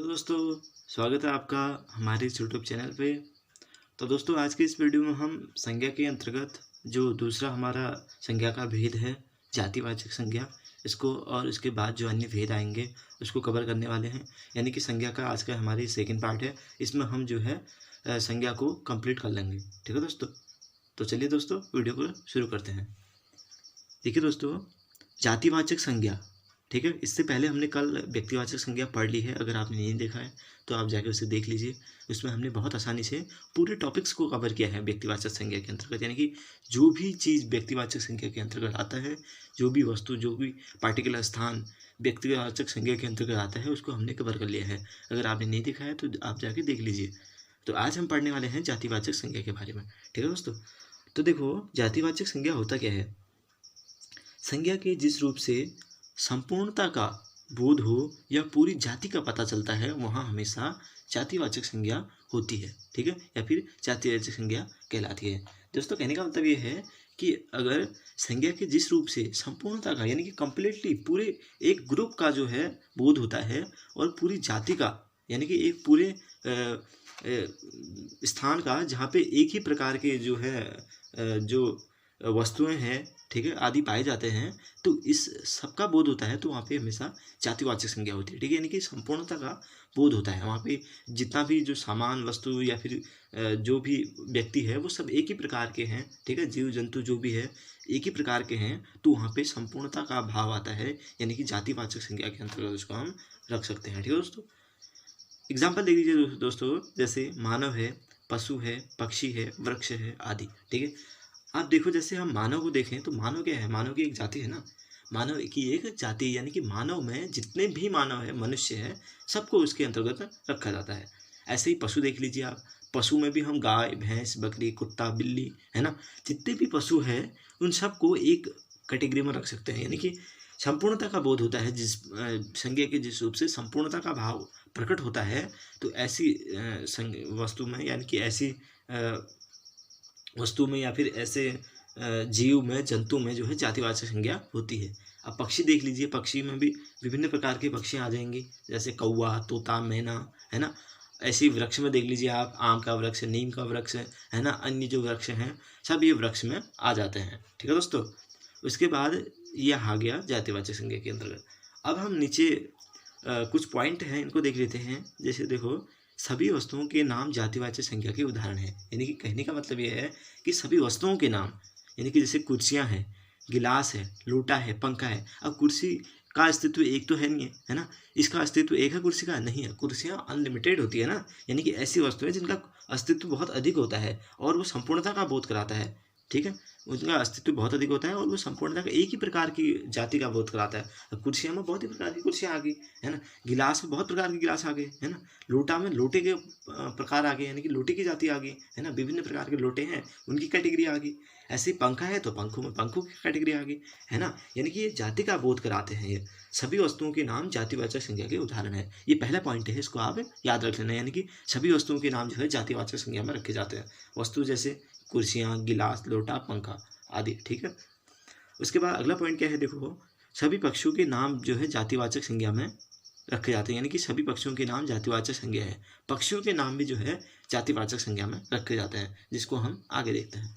दोस्तों, स्वागत है आपका हमारे इस यूट्यूब चैनल पे। तो दोस्तों, आज के इस वीडियो में हम संज्ञा के अंतर्गत जो दूसरा हमारा संज्ञा का भेद है, जातिवाचक संज्ञा, इसको और इसके बाद जो अन्य भेद आएंगे उसको कवर करने वाले हैं। यानी कि संज्ञा का आज का हमारी सेकंड पार्ट है। इसमें हम जो है संज्ञा को कंप्लीट कर लेंगे। ठीक है दोस्तों, तो चलिए दोस्तों वीडियो को शुरू करते हैं। देखिए दोस्तों, जातिवाचक संज्ञा, ठीक है। इससे पहले हमने कल व्यक्तिवाचक संज्ञा पढ़ ली है। अगर आपने नहीं देखा है तो आप जाके उसे देख लीजिए। उसमें हमने बहुत आसानी से पूरे टॉपिक्स को कवर किया है व्यक्तिवाचक संज्ञा के अंतर्गत। यानी कि जो भी चीज़ व्यक्तिवाचक संज्ञा के अंतर्गत आता है, जो भी वस्तु, जो भी पार्टिकुलर स्थान व्यक्तिवाचक संज्ञा के अंतर्गत आता है, उसको हमने कवर कर लिया है। अगर आपने नहीं देखा है तो आप जाके देख लीजिए। तो आज हम पढ़ने वाले हैं जातिवाचक संज्ञा के बारे में। ठीक है दोस्तों, तो देखो, जातिवाचक संज्ञा होता क्या है। संज्ञा के जिस रूप से संपूर्णता का बोध हो या पूरी जाति का पता चलता है, वहाँ हमेशा जातिवाचक संज्ञा होती है। ठीक है, या फिर जातिवाचक संज्ञा कहलाती है। दोस्तों, कहने का मतलब ये है कि अगर संज्ञा के जिस रूप से संपूर्णता का, यानी कि कंप्लीटली पूरे एक ग्रुप का जो है बोध होता है, और पूरी जाति का, यानी कि एक पूरे स्थान का जहाँ पे एक ही प्रकार के जो है जो वस्तुएं हैं, ठीक है, आदि पाए जाते हैं, तो इस सबका बोध होता है, तो वहाँ पे हमेशा जातिवाचक संज्ञा होती है। ठीक है, यानी कि संपूर्णता का बोध होता है। वहाँ पे जितना भी जो सामान, वस्तु या फिर जो भी व्यक्ति है, वो सब एक ही प्रकार के हैं। ठीक है, जीव जंतु जो भी है एक ही प्रकार के हैं, तो वहाँ पे संपूर्णता का भाव आता है, यानी कि जातिवाचक संज्ञा के अंतर्गत उसको हम रख सकते हैं। ठीक है दोस्तों, एग्जाम्पल दे दीजिए दोस्तों, जैसे मानव है, पशु है, पक्षी है, वृक्ष है आदि। ठीक है, आप देखो, जैसे हम मानव को देखें तो मानव क्या है, मानव की एक जाति है ना, मानव की एक जाति, यानी कि मानव में जितने भी मानव है, मनुष्य है, सबको उसके अंतर्गत रखा जाता है। ऐसे ही पशु देख लीजिए आप, पशु में भी हम गाय, भैंस, बकरी, कुत्ता, बिल्ली, है ना, जितने भी पशु है उन सबको एक कैटेगरी में रख सकते हैं। यानी कि संपूर्णता का बोध होता है, जिस संज्ञा के जिस रूप से संपूर्णता का भाव प्रकट होता है, तो ऐसी वस्तु में, यानी कि ऐसी वस्तु में या फिर ऐसे जीव में, जंतु में जो है जातिवाचक संज्ञा होती है। अब पक्षी देख लीजिए, पक्षी में भी विभिन्न प्रकार के पक्षी आ जाएंगे, जैसे कौवा, तोता, मैना, है ना। ऐसे ही वृक्ष में देख लीजिए आप, आम का वृक्ष, नीम का वृक्ष, है ना, अन्य जो वृक्ष हैं सब ये वृक्ष में आ जाते हैं। ठीक है दोस्तों, उसके बाद ये आ गया जातिवाचक संज्ञा के अंतर्गत। अब हम नीचे कुछ पॉइंट हैं, इनको देख लेते हैं। जैसे देखो, सभी वस्तुओं के नाम जातिवाचक संज्ञा के उदाहरण हैं। यानी कि कहने का मतलब ये है कि सभी वस्तुओं के नाम, यानी कि जैसे कुर्सियां हैं, गिलास है, लोटा है, पंखा है। अब कुर्सी का अस्तित्व एक तो है नहीं है, है ना, इसका अस्तित्व एक है, कुर्सी का नहीं है। कुर्सियां अनलिमिटेड होती है ना, यानी कि ऐसी वस्तुएं जिनका अस्तित्व बहुत अधिक होता है और वो संपूर्णता का बोध कराता है। ठीक है, उनका अस्तित्व बहुत अधिक होता है और वो संपूर्णता का, एक ही प्रकार की जाति का बोध कराता है। अब कुर्सियाँ में बहुत ही प्रकार की कुर्सियाँ आ गई, है ना, गिलास में बहुत प्रकार के गिलास आ गए, है ना, लोटा में लोटे के प्रकार आ गए, यानी कि लोटे की जाति आ गई, है ना, विभिन्न प्रकार के लोटे हैं, उनकी कैटेगरी आ गई। ऐसे ही पंखा है तो पंखों में पंखों की कैटेगरी आ गई, है ना। यानी कि ये जाति का बोध कराते हैं। ये सभी वस्तुओं के नाम जातिवाचक संज्ञा के उदाहरण है। ये पहला पॉइंट है, इसको आप याद रख लेना। यानी कि सभी वस्तुओं के नाम जो है जातिवाचक संज्ञा में रखे जाते हैं। वस्तु जैसे कुर्सियाँ, गिलास, लोटा, पंखा आदि। ठीक है, उसके बाद अगला पॉइंट क्या है, देखो, सभी पक्षियों के नाम जो है जातिवाचक संज्ञा में रखे जाते हैं। यानी कि सभी पक्षियों के नाम जातिवाचक संज्ञा है। पक्षियों के नाम भी जो है जातिवाचक संज्ञा में रखे जाते हैं, जिसको हम आगे देखते हैं।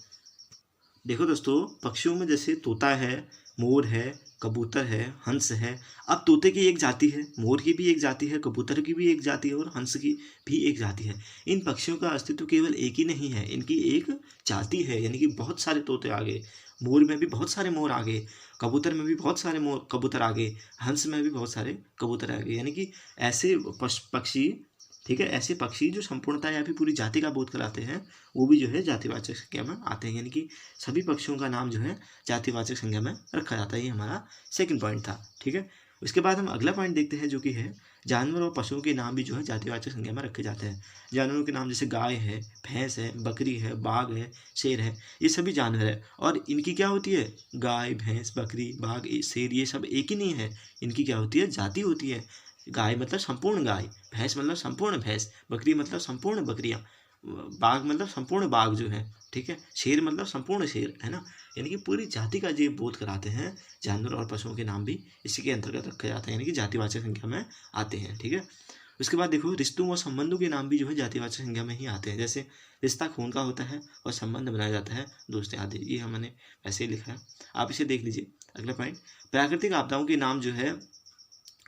देखो दोस्तों, पक्षियों में जैसे तोता है, मोर है, कबूतर है, हंस है। अब तोते की एक जाति है, मोर की भी एक जाति है, कबूतर की भी एक जाति है और हंस की भी एक जाति है। इन पक्षियों का अस्तित्व केवल एक ही नहीं है, इनकी एक जाति है। यानी कि बहुत सारे तोते आ गए, मोर में भी बहुत सारे मोर आ गए, कबूतर में भी बहुत सारे मोर कबूतर आ गए, हंस में भी बहुत सारे कबूतर आ गए। यानी कि ऐसे पक्षी, ठीक है, ऐसे पक्षी जो संपूर्णता या फिर पूरी जाति का बोध कराते हैं, वो भी जो है जातिवाचक संज्ञा में आते हैं। यानी कि सभी पक्षियों का नाम जो है जातिवाचक संज्ञा में रखा जाता है। ये हमारा सेकंड पॉइंट था। ठीक है, उसके बाद हम अगला पॉइंट देखते हैं, जो कि है जानवर और पशुओं के नाम भी जो है जातिवाचक संज्ञा में रखे जाते हैं। जानवरों के नाम जैसे गाय है, भैंस है, बकरी है, बाघ है, शेर है, ये सभी जानवर है। और इनकी क्या होती है, गाय, भैंस, बकरी, बाघ, शेर, ये सब एक ही नहीं है, इनकी क्या होती है, जाति होती है। गाय मतलब संपूर्ण गाय, भैंस मतलब संपूर्ण भैंस, बकरी मतलब संपूर्ण बकरियां, बाघ मतलब संपूर्ण बाघ जो है, ठीक है, शेर मतलब संपूर्ण शेर, है ना। यानी कि पूरी जाति का ये बोध कराते हैं। जानवर और पशुओं के नाम भी इसी के अंतर्गत रखे जाते हैं, यानी कि जातिवाचक संख्या में आते हैं। ठीक है, उसके बाद देखो रिश्तों और संबंधों के नाम भी जो है जातिवाचक संज्ञा में ही आते हैं। जैसे रिश्ता खून का होता है और संबंध बनाया जाता है दोस्ती आदि, ये हमने ऐसे ही लिखा है, आप इसे देख लीजिए। अगला पॉइंट, प्राकृतिक आपदाओं के नाम जो है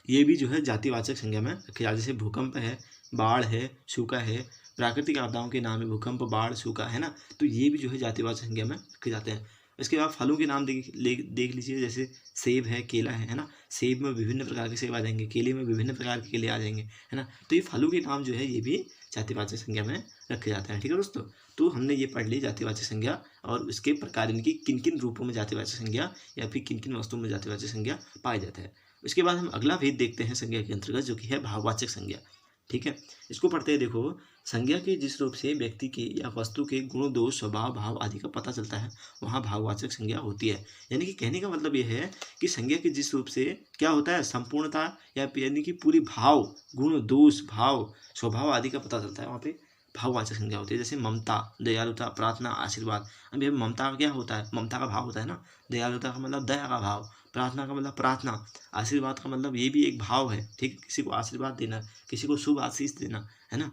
ये भी जो है जातिवाचक संज्ञा में रखे जाते हैं। जैसे भूकंप है, बाढ़ है, सूखा है, प्राकृतिक आपदाओं के नाम है भूकंप, बाढ़, सूखा, है ना, तो ये भी जो है जातिवाचक संज्ञा में रखे जाते हैं। इसके बाद फलों के नाम देख लीजिए। जैसे सेब है, केला है ना, सेब में विभिन्न प्रकार के सेब आ जाएंगे, केले में विभिन्न प्रकार के केले आ जाएंगे, है ना, तो ये फलों के नाम जो है ये भी जातिवाचक संज्ञा में रखे जाते हैं। ठीक है दोस्तों, तो हमने ये पढ़ ली जातिवाचक संज्ञा और उसके प्रकार, इनकी किन किन रूपों में जातिवाचक संज्ञा या फिर किन किन वस्तुओं में जातिवाचक संज्ञा पाया जाता है। उसके बाद हम अगला भेद देखते हैं संज्ञा के अंतर्गत, जो कि है भाववाचक संज्ञा। ठीक है, इसको पढ़ते हैं। देखो, संज्ञा के जिस रूप से व्यक्ति के या वस्तु के गुण, दोष, स्वभाव, भाव आदि का पता चलता है वहाँ भाववाचक संज्ञा होती है। यानी कि कहने का मतलब ये है कि संज्ञा के जिस रूप से क्या होता है, संपूर्णता या यानी कि पूरी भाव, गुण, दोष, भाव, स्वभाव आदि का पता चलता है, वहाँ पे भाववाचक संज्ञा होती है। जैसे ममता, दयालुता, प्रार्थना, आशीर्वाद। अब ये ममता का क्या होता है, ममता का भाव होता है ना, दयालुता का मतलब दया का भाव, प्रार्थना का मतलब प्रार्थना, आशीर्वाद का मतलब ये भी एक भाव है। ठीक, किसी को आशीर्वाद देना, किसी को शुभ आशीष देना, है ना।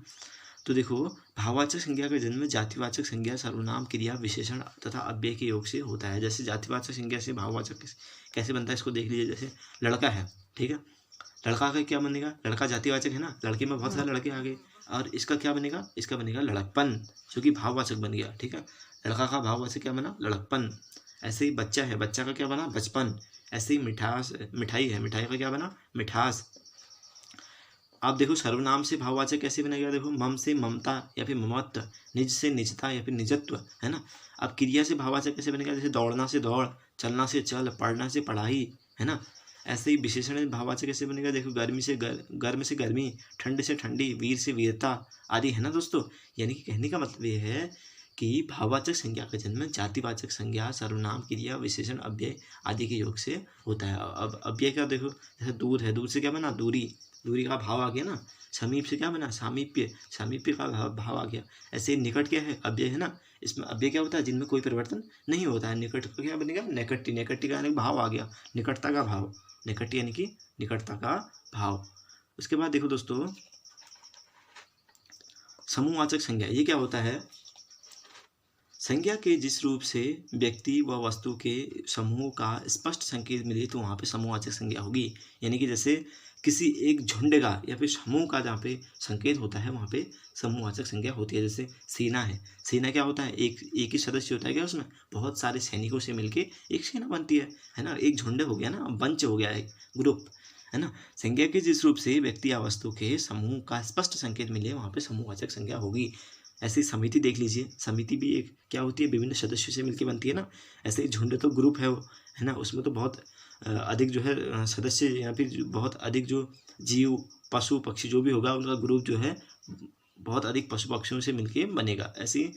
तो देखो, भाववाचक संज्ञा का जन्म जातिवाचक संज्ञा, सर्वनाम, क्रिया, विशेषण तथा अव्यय के योग से होता है। जैसे जातिवाचक संज्ञा से भाववाचक कैसे बनता है, इसको देख लीजिए। जैसे लड़का है, ठीक है, लड़का का क्या बनेगा, लड़का जातिवाचक है ना, लड़के में बहुत सारे लड़के आ गए, और इसका क्या बनेगा, इसका बनेगा लड़कपन, जो कि भाववाचक बन गया। ठीक है, लड़का का भाववाचक क्या बना, लड़कपन। ऐसे ही बच्चा है, बच्चा का क्या बना, बचपन। ऐसे ही मिठास, मिठाई है, मिठाई का क्या बना, मिठास। आप देखो, सर्वनाम से भाववाचक कैसे बनेगा, देखो, मम से ममता या फिर ममत्व, निज से निजता या फिर निजत्व, है ना। अब क्रिया से भाववाचक कैसे बनेगा, जैसे दौड़ना से दौड़, चलना से चल, पढ़ना से पढ़ाई, है ना। ऐसे ही विशेषण भाववाचक कैसे बनेगा, देखो, गर्मी से गर्म से गर्मी, ठंड से ठंडी, वीर से वीरता आदि, है ना दोस्तों। यानी कि कहने का मतलब ये है कि भाववाचक संज्ञा का जन्म जातिवाचक संज्ञा, सर्वनाम, क्रिया, विशेषण, अव्यय आदि के योग से होता है। अब अव्यय का देखो, जैसे दूर है, दूर से क्या बना, दूरी, दूरी का भाव आ गया ना। समीप से क्या बना, सामीप्य, सामीप्य का भाव आ गया। ऐसे निकट क्या है, अव्यय है ना, इसमें अव्यय क्या होता है, जिनमें कोई परिवर्तन नहीं होता है। निकट का क्या बनेगा, निकट्टी, निकट्टी का यानी भाव आ गया, निकटता का भाव, निकट्टी यानी कि निकटता का भाव। उसके बाद देखो दोस्तों, समूहवाचक संज्ञा, ये क्या होता है, संज्ञा के जिस रूप से व्यक्ति व वस्तु के समूह का स्पष्ट संकेत मिले तो वहाँ पे समूहवाचक संज्ञा होगी। यानी कि जैसे किसी एक झुंड का या फिर समूह का जहाँ पे संकेत होता है वहाँ पे समूहवाचक संज्ञा होती है। जैसे सेना है, सेना क्या होता है, एक ही सदस्य होता है क्या, उसमें बहुत सारे सैनिकों से मिलके एक सेना बनती है ना। एक झुंड हो गया ना, बंच हो गया, एक ग्रुप, है ना। संज्ञा के जिस रूप से व्यक्ति या वस्तु के समूह का स्पष्ट संकेत मिले वहाँ पे समूहवाचक संज्ञा होगी। ऐसे ही समिति देख लीजिए, समिति भी एक क्या होती है, विभिन्न सदस्यों से मिलकर बनती है ना। ऐसे ही झुंड तो ग्रुप है वो, है ना, उसमें तो बहुत अधिक जो है सदस्य या फिर बहुत अधिक जो जीव, पशु, पक्षी जो भी होगा उनका ग्रुप जो है बहुत अधिक पशु पक्षियों से मिलके बनेगा। ऐसी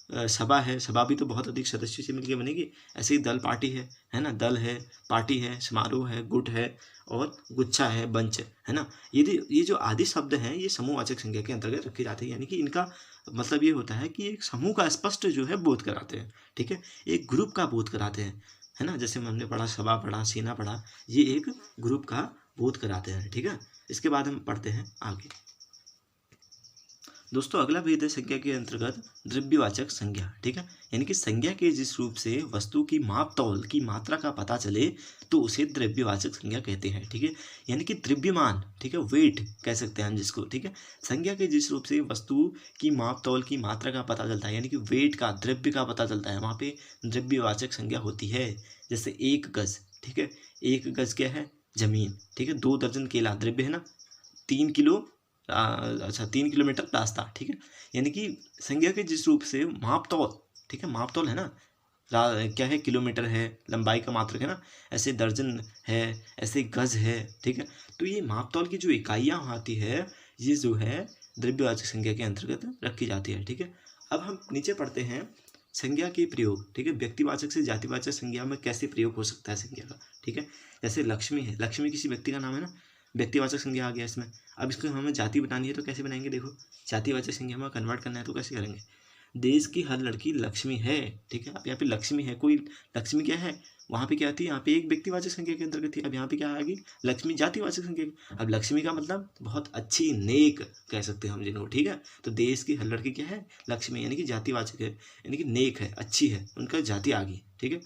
सभा है, सभा भी तो बहुत अधिक सदस्यों से मिलकर बनेगी। ऐसे ही दल, पार्टी है ना, दल है, पार्टी है, समारोह है, गुट है और गुच्छा है, बंच है ना। ये जो आदि शब्द हैं ये समूहवाचक संज्ञा के अंतर्गत रखे जाते हैं। यानी कि इनका मतलब ये होता है कि एक समूह का स्पष्ट जो है बोध कराते हैं। ठीक है, एक ग्रुप का बोध कराते हैं, है ना। जैसे हमने पढ़ा, सभा पढ़ा, सेना पढ़ा, ये एक ग्रुप का बोध कराते हैं। ठीक है, इसके बाद हम पढ़ते हैं आगे। दोस्तों, अगला भेद है संज्ञा के अंतर्गत द्रव्यवाचक संज्ञा। ठीक है, यानी कि संज्ञा के जिस रूप से वस्तु की माप तौल की मात्रा का पता चले तो उसे द्रव्यवाचक संज्ञा कहते हैं। ठीक है, यानी कि द्रव्यमान, ठीक है, वेट कह सकते हैं हम जिसको। ठीक है, संज्ञा के जिस रूप से वस्तु की माप तौल की मात्रा का पता चलता है, यानी कि वेट का, द्रव्य का पता चलता है, वहाँ पे द्रव्यवाचक संज्ञा होती है। जैसे 1 गज, ठीक है, 1 गज क्या है, जमीन। ठीक है, 2 दर्जन केला, द्रव्य है ना। 3 किलो 3 किलोमीटर रास्ता। ठीक है, यानी कि संज्ञा के जिस रूप से माप तौल, ठीक है, माप तौल है ना, क्या है, किलोमीटर है, लंबाई का मात्रक है ना, ऐसे दर्जन है, ऐसे गज है। ठीक है, तो ये माप तौल की जो इकाइयाँ आती है ये जो है द्रव्यवाचक संज्ञा के अंतर्गत रखी जाती है। ठीक है, अब हम नीचे पढ़ते हैं संज्ञा के प्रयोग। ठीक है, व्यक्तिवाचक से जातिवाचक संज्ञा में कैसे प्रयोग हो सकता है संज्ञा का। ठीक है, जैसे लक्ष्मी है, लक्ष्मी किसी व्यक्ति का नाम है ना, व्यक्तिवाचक संज्ञा आ गया इसमें। अब इसको हमें जाति बनानी है तो कैसे बनाएंगे, देखो, जातिवाचक संज्ञा में कन्वर्ट करना है तो कैसे करेंगे। देश की हर लड़की लक्ष्मी है। ठीक है, अब यहाँ पे लक्ष्मी है, कोई लक्ष्मी क्या है, वहाँ पे क्या थी, यहाँ पे एक व्यक्तिवाचक संज्ञा के अंतर्गत थी। अब यहाँ पे क्या आ गई, लक्ष्मी जातिवाचक संज्ञा। अब लक्ष्मी का मतलब बहुत अच्छी, नेक कह सकते हैं हम जिनको। ठीक है, तो देश की हर लड़की क्या है, लक्ष्मी, यानी कि जातिवाचक है, यानी कि नेक है, अच्छी है, उनका जाति आ गई। ठीक है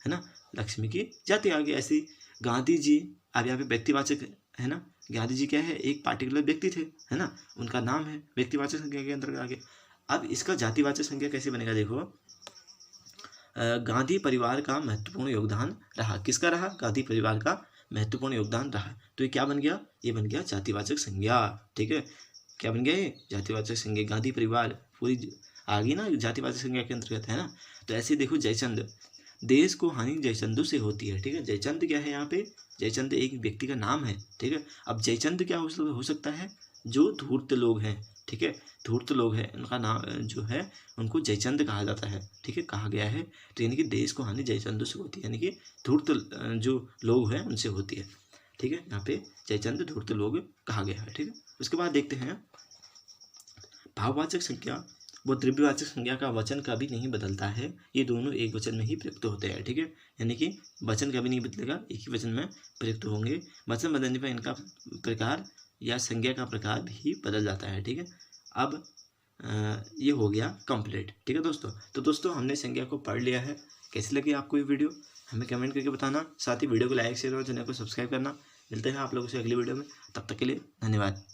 ना, लक्ष्मी की जाति आ गई। ऐसी गांधी जी, अब यहाँ पे व्यक्तिवाचक है ना, गांधी जी क्या है, एक पार्टिकुलर व्यक्ति थे, है ना, उनका नाम है, व्यक्तिवाचक संज्ञा के अंतर्गत आ गया। अब इसका जातिवाचक संज्ञा कैसे बनेगा, देखो, गांधी परिवार का महत्वपूर्ण योगदान रहा। किसका रहा, गांधी परिवार का महत्वपूर्ण योगदान रहा। तो ये क्या बन गया, ये बन गया जातिवाचक संज्ञा। ठीक है, क्या बन गया ये, जातिवाचक संज्ञा। गांधी परिवार पूरी आ गई ना जातिवाचक संज्ञा के अंतर्गत, है ना। तो ऐसे देखो, जयचंद, देश को हानि जयचंदू से होती है। ठीक है, जयचंद क्या है यहाँ पे, जयचंद एक व्यक्ति का नाम है। ठीक है, अब जयचंद क्या हो सकता है, जो धूर्त लोग हैं। ठीक है, धूर्त लोग हैं, उनका नाम जो है, उनको जयचंद कहा जाता है। ठीक है, कहा गया है। तो यानी कि देश को हानि जयचंदू से होती है, यानी कि धूर्त जो लोग हैं उनसे होती है। ठीक है, यहाँ पे जयचंद धूर्त लोग कहा गया है। ठीक है, उसके बाद देखते हैं, भाववाचक संज्ञा वो द्रव्यवाचक संज्ञा का वचन कभी नहीं बदलता है, ये दोनों एक वचन में ही प्रयुक्त होते हैं। ठीक है, यानी कि वचन कभी नहीं बदलेगा, एक ही वचन में प्रयुक्त होंगे। वचन बदलने पर इनका प्रकार या संज्ञा का प्रकार भी बदल जाता है। ठीक है, अब ये हो गया कंप्लीट। ठीक है दोस्तों, तो दोस्तों हमने संज्ञा को पढ़ लिया है। कैसी लगी आपको ये वीडियो, हमें कमेंट करके बताना। साथ ही वीडियो को लाइक शेयर और चैनल को सब्सक्राइब करना। मिलते हैं आप लोगों से अगली वीडियो में, तब तक के लिए धन्यवाद।